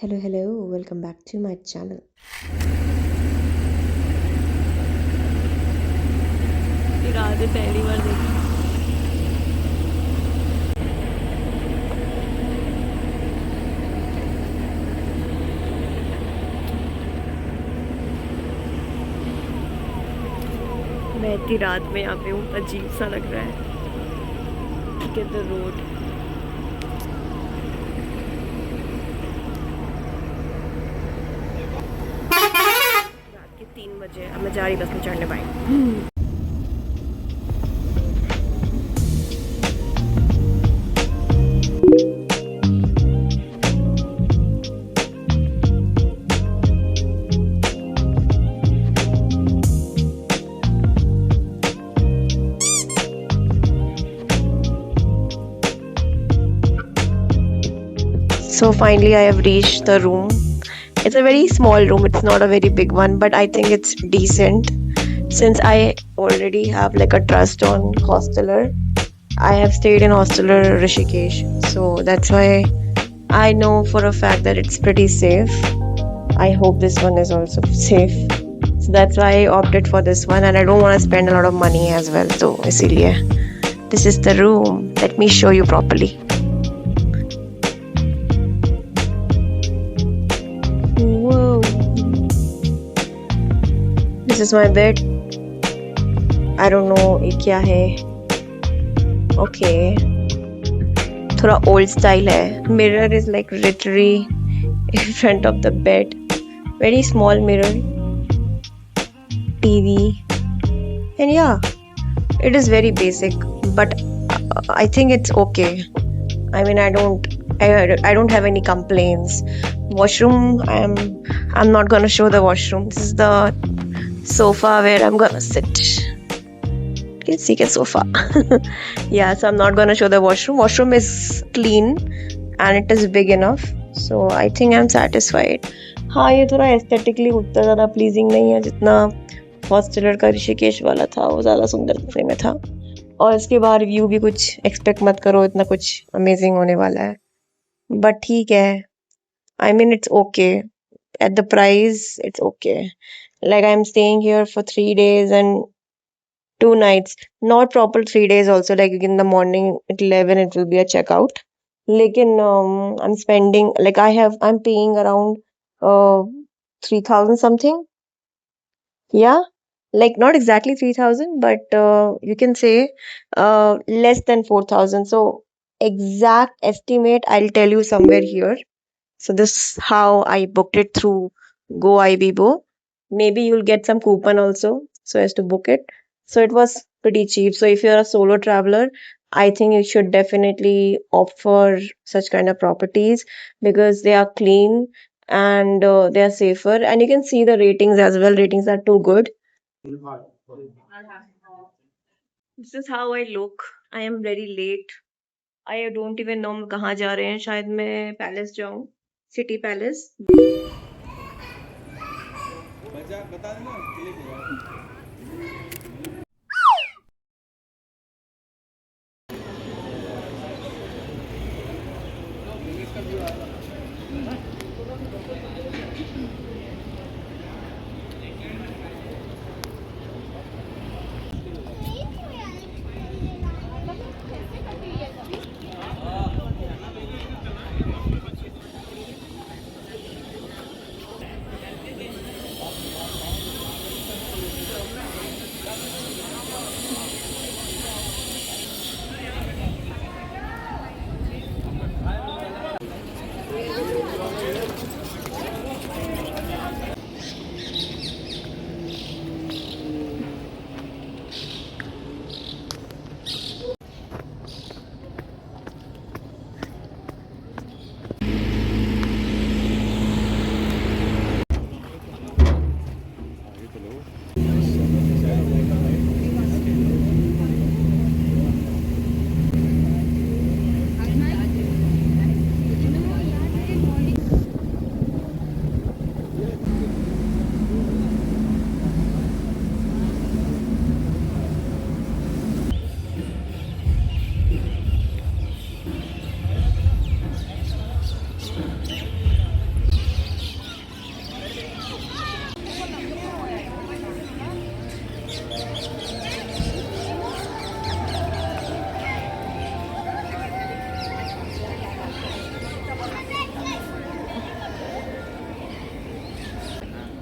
Hello, welcome back to my channel. ये रात में पहली बार देखी। मैं इतनी रात में यहाँ पे हूँ, अजीब सा लग रहा है। Look at the road. रात के 3 बजे अब मैं जा रही बस में चढ़ने पाई। So finally I have reached the room. It's a very small room, it's not a very big one, but I think it's decent. Since I already have like a trust on Hosteler, I have stayed in Hosteler Rishikesh. So that's why I know for a fact that it's pretty safe. I hope this one is also safe. So that's why I opted for this one, and I don't want to spend a lot of money as well. So इसीलिए this is the room. Let me show you properly. Whoa. This is my bed. I don't know ये क्या है. Okay. थोड़ा old style है. Mirror is like literally in front of the bed. Very small mirror. TV. And yeah, it is very basic, but I think it's okay. I mean, I don't have any complaints. Washroom, I'm not gonna show the washroom. This is the sofa where I'm gonna sit. You can see the sofa. Yeah, so I'm not gonna show the washroom. Washroom is clean and it is big enough. So I think I'm satisfied. हाँ, ये थोड़ा aesthetically उतना ज़्यादा pleasing नहीं है जितना hosteller का ऋषिकेश वाला था, वो ज़्यादा सुंदर दिखने में था। और इसके बाद व्यू भी कुछ एक्सपेक्ट मत करो, इतना कुछ अमेजिंग होने वाला है, बट ठीक है। I mean it's okay at the price, it's okay. Like I am staying here for 3 days and 2 nights, not proper 3 days also, like in the morning at 11 it will be a checkout. Lekin I'm spending, like I'm paying around 3,000 something. Yeah, like not exactly 3,000, but you can say less than 4,000. So exact estimate I'll tell you somewhere here. So this how I booked it through Go Ibibo. Maybe you'll get some coupon also so as to book it. So it was pretty cheap. So if you're a solo traveler, I think you should definitely opt for such kind of properties because they are clean and they are safer. And you can see the ratings as well. Ratings are too good. This is how I look. I am very late. I don't even know हम कहाँ जा रहे हैं. शायद मैं palace जाऊँ, city palace.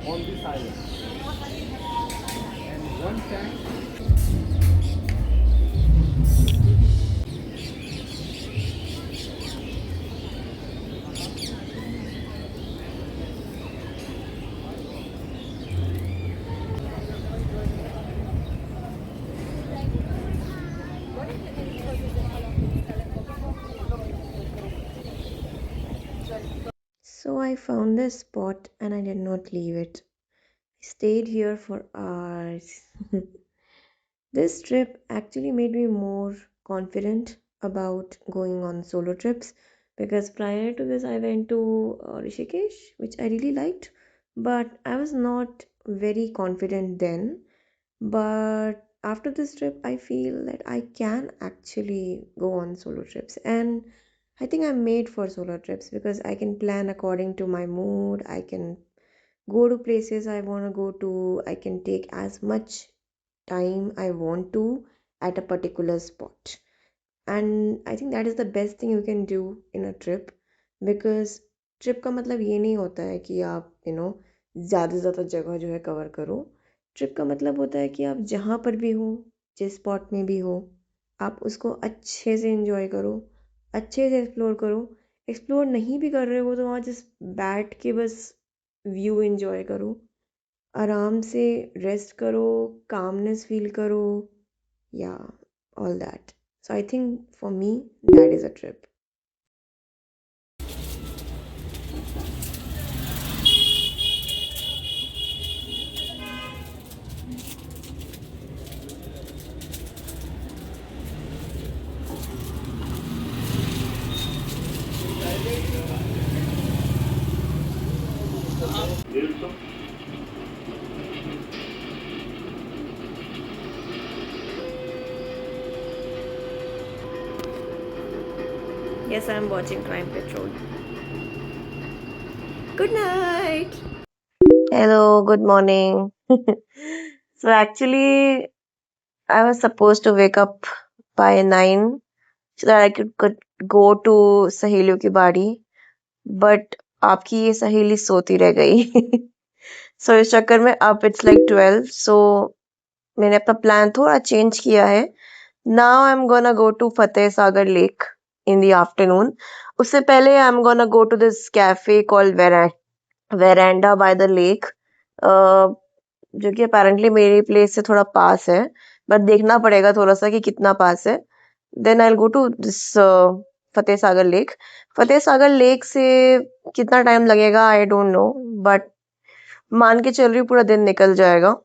on this island. And one tank. So I found this spot and I did not leave it. I stayed here for hours. This trip actually made me more confident about going on solo trips because prior to this, I went to Rishikesh, which I really liked, but I was not very confident then. But after this trip, I feel that I can actually go on solo trips, and I think I'm made for solo trips because I can plan according to my mood. I can go to places I want to go to. I can take as much time I want to at a particular spot. And I think that is the best thing you can do in a trip because trip का मतलब ये नहीं होता है कि आप ज़्यादा से ज़्यादा जगह जो है कवर करो. ट्रिप का मतलब होता है कि आप जहाँ पर भी हो, जिस स्पॉट में भी हो, आप उसको अच्छे से एंजॉय करो, अच्छे से एक्सप्लोर करो. एक्सप्लोर नहीं भी कर रहे हो तो वहाँ जस्ट बैठ के बस व्यू एंजॉय करो, आराम से रेस्ट करो, कामनेस फील करो, या all that. So I think for me that is a trip. Yes, I'm watching Crime Patrol. Good night. Hello, good morning. So actually, I was supposed to wake up by 9 so that I could go to सहेलियों की बाड़ी, but आपकी ये सहेली सोती रह गई. So इस चक्कर में अब it's like 12, so मैंने अपना प्लान थोड़ा चेंज किया है. Now I'm gonna go to Fateh Sagar Lake in the afternoon. उससे पहले I'm gonna go to this cafe called Veranda by the Lake, जो कि apparently मेरी प्लेस से थोड़ा पास है, बट देखना पड़ेगा थोड़ा सा कि कितना पास है. Then I will go to this Fateh Sagar lake. Fateh Sagar lake से कितना टाइम लगेगा आई डोंट नो, बट मान के चल रही हूँ पूरा दिन निकल जाएगा.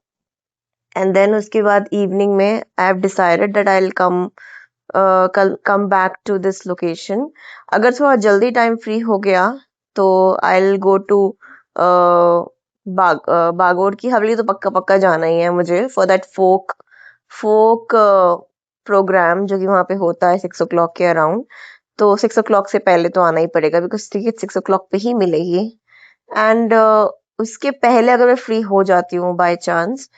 एंड देन उसके बाद इवनिंग में I have decided that I will come back to this location. अगर थोड़ा जल्दी टाइम फ्री हो गया तो I will go to Bagore की हवेली. तो पक्का पक्का जाना ही है मुझे फॉर दैट फोक प्रोग्राम जो कि वहाँ पे होता है 6 o'clock के अराउंड. तो 6 o'clock से पहले तो आना ही पड़ेगा बिकॉज टिकट 6 o'clock पे ही मिलेगी. एंड उसके पहले अगर मैं फ्री हो जाती हूँ बाय चांस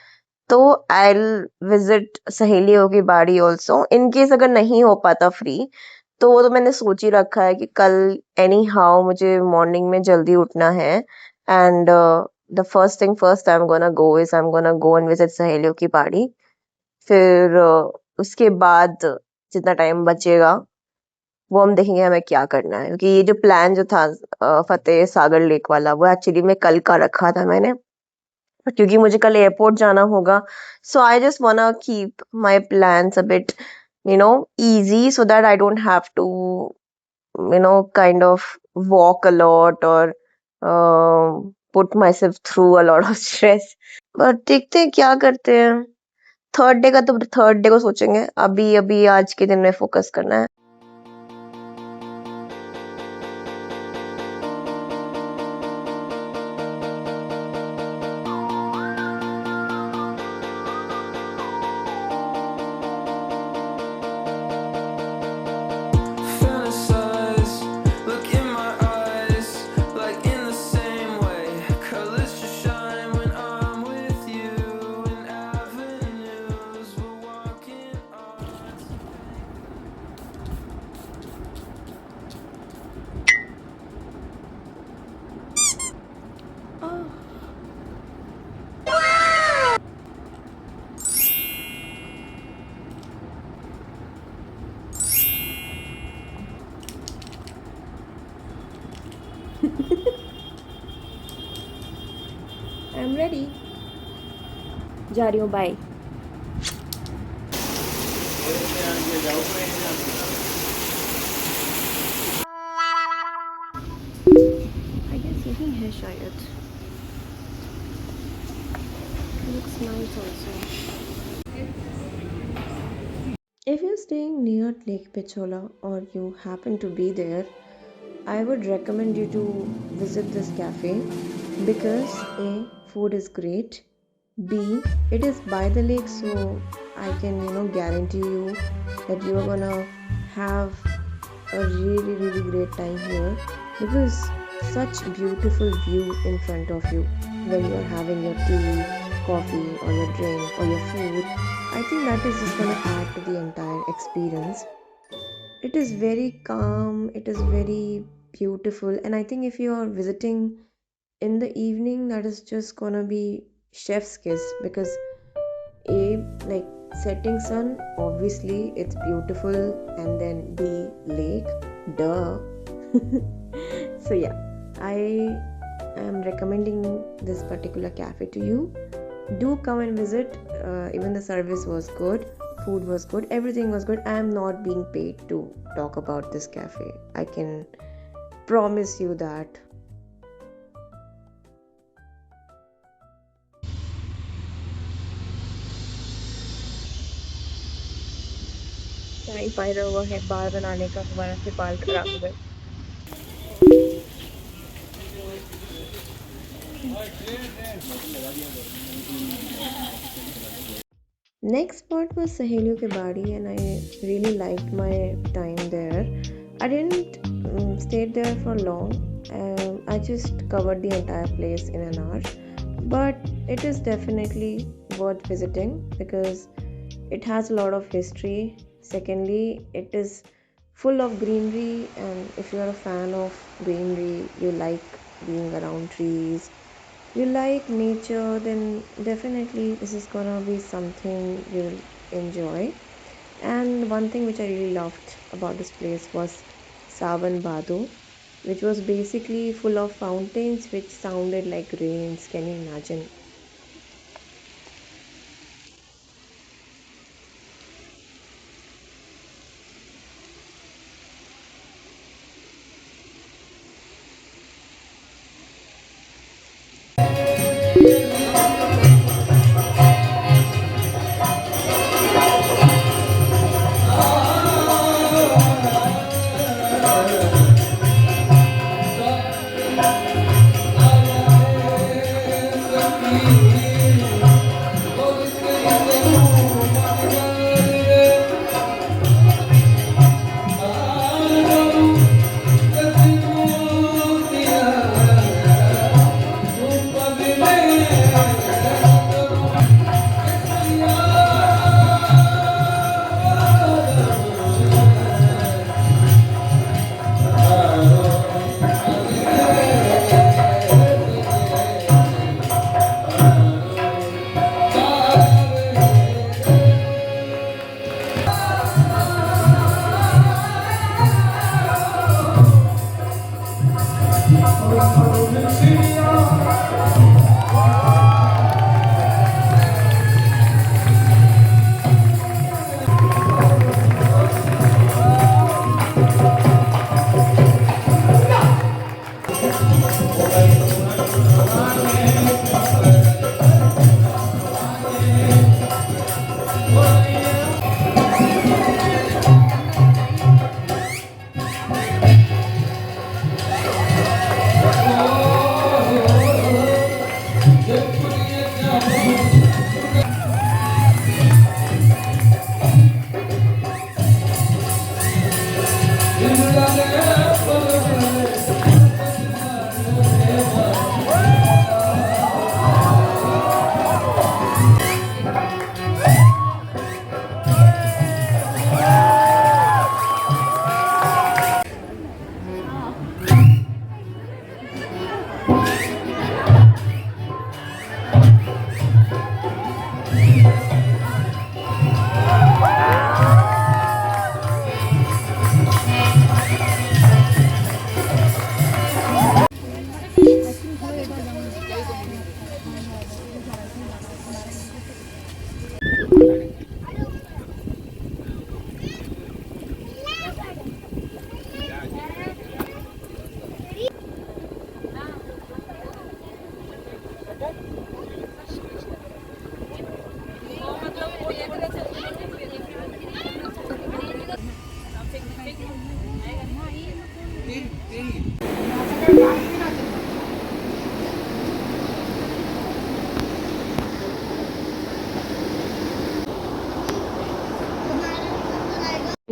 तो आई विजिट सहेलियों की बाड़ी ऑल्सो. इन केस अगर नहीं हो पाता फ्री तो वो तो मैंने सोच ही रखा है कि कल एनी हाउ मुझे मॉर्निंग में जल्दी उठना है. And the first thing first I am gonna go and visit सहेलियों की बाड़ी. फिर उसके बाद जितना टाइम बचेगा वो हम देखेंगे हमें क्या करना है, क्योंकि ये जो प्लान जो था फतेह सागर लेक वाला वो एक्चुअली में कल का रखा था मैंने, क्योंकि मुझे कल एयरपोर्ट जाना होगा. So I just wanna keep my plans a bit easy so that I don't have to kind of walk a lot or put myself through a lot of stress. But देखते हैं क्या करते हैं. Third day का तो third day को सोचेंगे. अभी अभी आज के दिन में फोकस करना है. Fantasize, look in my eyes, like in the same way. Colors just shine when I'm with you. In avenues, we're walking on. Am ready, जा रही हूँ, बाय। आई गेस यही है शायद, looks nice also. If you're staying near Lake Pichola or you happen to be there, I would recommend you to visit this cafe because A, food is great, B, it is by the lake, so I can guarantee you that you are gonna have a really great time here because such beautiful view in front of you when you're having your tea, coffee or your drink or your food. I think that is just gonna add to the entire experience. It is very calm, it is very beautiful, and I think if you are visiting in the evening, that is just gonna be chef's kiss because A, like setting sun, obviously it's beautiful, and then B, lake, duh. So, yeah, I am recommending this particular cafe to you. Do come and visit. Even the service was good, food was good, everything was good. I am not being paid to talk about this cafe, I can promise you that. चाय फायदा हुआ है बाल बनाने का, हमारा से बाल खराब हो गए। Next spot was Saheliyo ke Badi, and I really liked my time there. I didn't stay there for long. I just covered the entire place in an hour, but it is definitely worth visiting because it has a lot of history. Secondly, it is full of greenery, and if you are a fan of greenery, you like being around trees, you like nature, then definitely this is gonna be something you'll enjoy. And one thing which I really loved about this place was Savan Bado, which was basically full of fountains which sounded like rains. Can you imagine?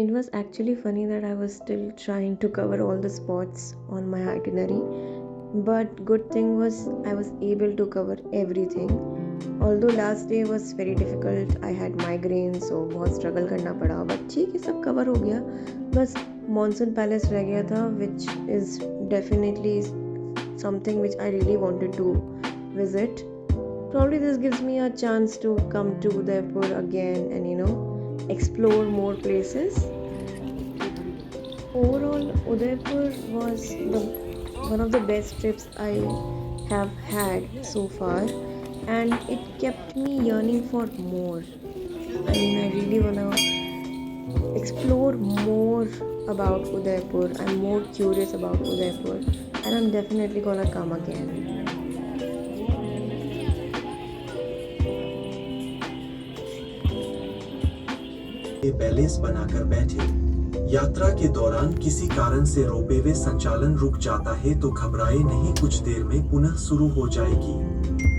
It was actually funny that I was still trying to cover all the spots on my itinerary, but good thing was I was able to cover everything. Although last day was very difficult, I had migraine, so बहुत struggle करना पड़ा, but ठीक है, सब cover हो गया. बस Monsoon Palace रह गया था, which is definitely something which I really wanted to visit. Probably this gives me a chance to come to Udaipur again and explore more places. Overall, Udaipur was one of the best trips I have had so far, and it kept me yearning for more. I mean, I really wanna explore more about Udaipur. I'm more curious about Udaipur, and I'm definitely gonna come again. Balance बनाकर बैठे। यात्रा के दौरान किसी कारण से ropeway संचालन रुक जाता है तो घबराए नहीं, कुछ देर में पुनः शुरू हो जाएगी।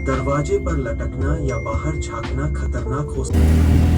दरवाजे पर लटकना या बाहर झांकना खतरनाक हो सकता है।